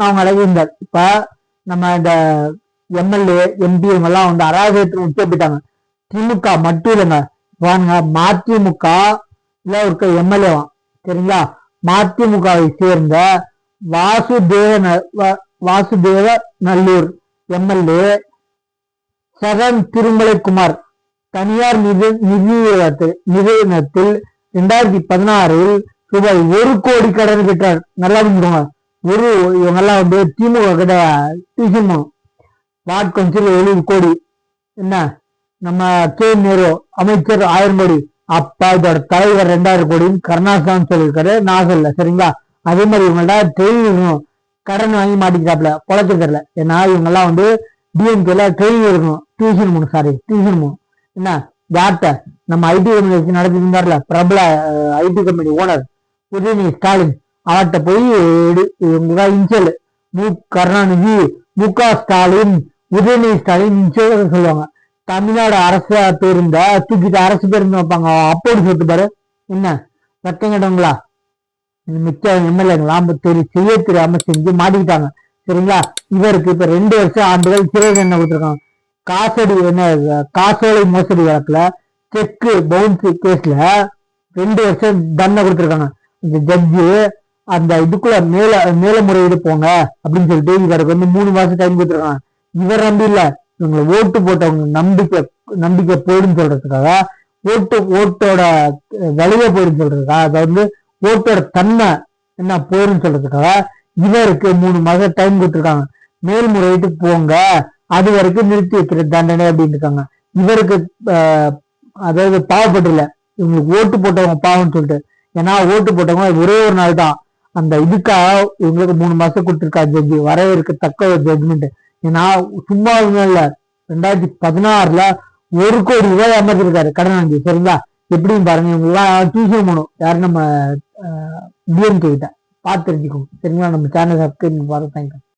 அவங்க இருந்தார். இப்ப நம்ம இந்த எம்எல்ஏ எம்பி இவங்க எல்லாம் வந்து அராஜகத்தில் உச்ச போயிட்டாங்க. திமுக மட்டும் இல்லைங்க, வாங்க மதிமுக இருக்க எம்எல்ஏவா சரிங்களா, மதிமுகவை சேர்ந்த வாசுதேவ நல்லூர் எம்எல்ஏ சரண் திருமலைக்குமார் தனியார் நிறுவனத்தில் 2016 ரூபாய் 1 கோடி கடன் பெற்றார். நல்லா புரிஞ்சுக்கோங்க. இவங்கெல்லாம் வந்து திமுக கிட்ட டியூஷன் வார்டு கவுன்சில் 70 கோடி, என்ன நம்ம கே நேரு அமைச்சர் 1000 கோடி, அப்ப இதோட தலைவர் 2000 கோடின்னு கருணாசாமி சொல்லியிருக்காரு, நான் சொல்லல சரிங்களா. அதே மாதிரி இவங்கள்ட்ட ட்ரெயின் கடன் வாங்கி மாட்டிக்கிறாப்ல, பொழைக்க தெரியல. ஏன்னா இவங்கெல்லாம் வந்து டிஎம்கேல ட்ரெயின் இருக்கணும், டியூஷன் என்ன யார்கிட்ட நம்ம ஐடி கம்பெனி வச்சு நடத்திட்டு இருந்தார்ல பிரபல IT company owner Udhayanidhi Stalin, அவர்கிட்ட போய் இன்சல் கருணாநிதி ஸ்டாலின் உதயநிதி ஸ்டாலின் இன்சல் சொல்லுவாங்க. தமிழ்நாடு அரசு பேருந்த தூக்கிட்டு அரசு பேருந்து வைப்பாங்க, அப்போது சொல்லிட்டு பாரு, என்ன சத்தம் கேட்டவங்களா மிச்ச எம்எல்ஏங்களாம் செய்ய தெரியாம செஞ்சு மாட்டிக்கிட்டாங்க சரிங்களா. இவருக்கு இப்ப 2 வருஷம் ஆண்டுகள் சிறை தண்டனை கொடுத்துருக்காங்க. காசோலை மோசடி வழக்குல செக்கு பவுன்ஸ் கேஸ்ல 2 வருஷம் தண்டனை கொடுத்துருக்காங்க. இந்த ஜட்ஜு அந்த இதுக்குள்ள மேலமுறையீடு போங்க அப்படின்னு சொல்லிட்டு இவருக்கு வந்து 3 மாசம் டைம் கொடுத்துருக்காங்க. இவர் நம்பி இல்ல, இவங்களை ஓட்டு போட்டவங்க நம்பிக்கை போயிடுன்னு சொல்றதுக்காக, ஓட்டோட விளைய போயிடுன்னு சொல்றதுக்காக, அதாவது ஓட்டோட தன்மை என்ன போயிடுன்னு சொல்றதுக்காக இவருக்கு 3 மாசம் டைம் கொடுத்துருக்காங்க. மேல்முறையீட்டுக்கு போங்க, அது வரைக்கும் நிறுத்தி வைக்கிற தண்டனை அப்படின்னு இருக்காங்க. இவருக்கு அதாவது பாவப்பட்டுல, இவங்களுக்கு ஓட்டு போட்டவங்க பாவம்னு சொல்லிட்டு. ஏன்னா ஓட்டு போட்டவங்க ஒரே ஒரு நாள் தான் அந்த இதுக்காக இவங்களுக்கு 3 மாசம் கொடுத்துருக்கா ஜட்ஜி, வரவேற்கத்தக்க ஒரு ஜட்மெண்ட். ஏன்னா சும்மா இல்ல, 2016 1 கோடி ரூபாய் அமர்ந்திருக்காரு கடன் வாங்கி சரிங்களா. எப்படின்னு பாருங்க, இவங்க எல்லாம் டியூஷன் போகணும், யாரு நம்ம டிஎம்கே கிட்ட பார்த்து தெரிஞ்சுக்கோங்க சரிங்களா. நம்ம சேனல் சப்ஸ்கிரைப் பாருங்க. தேங்க்யூ.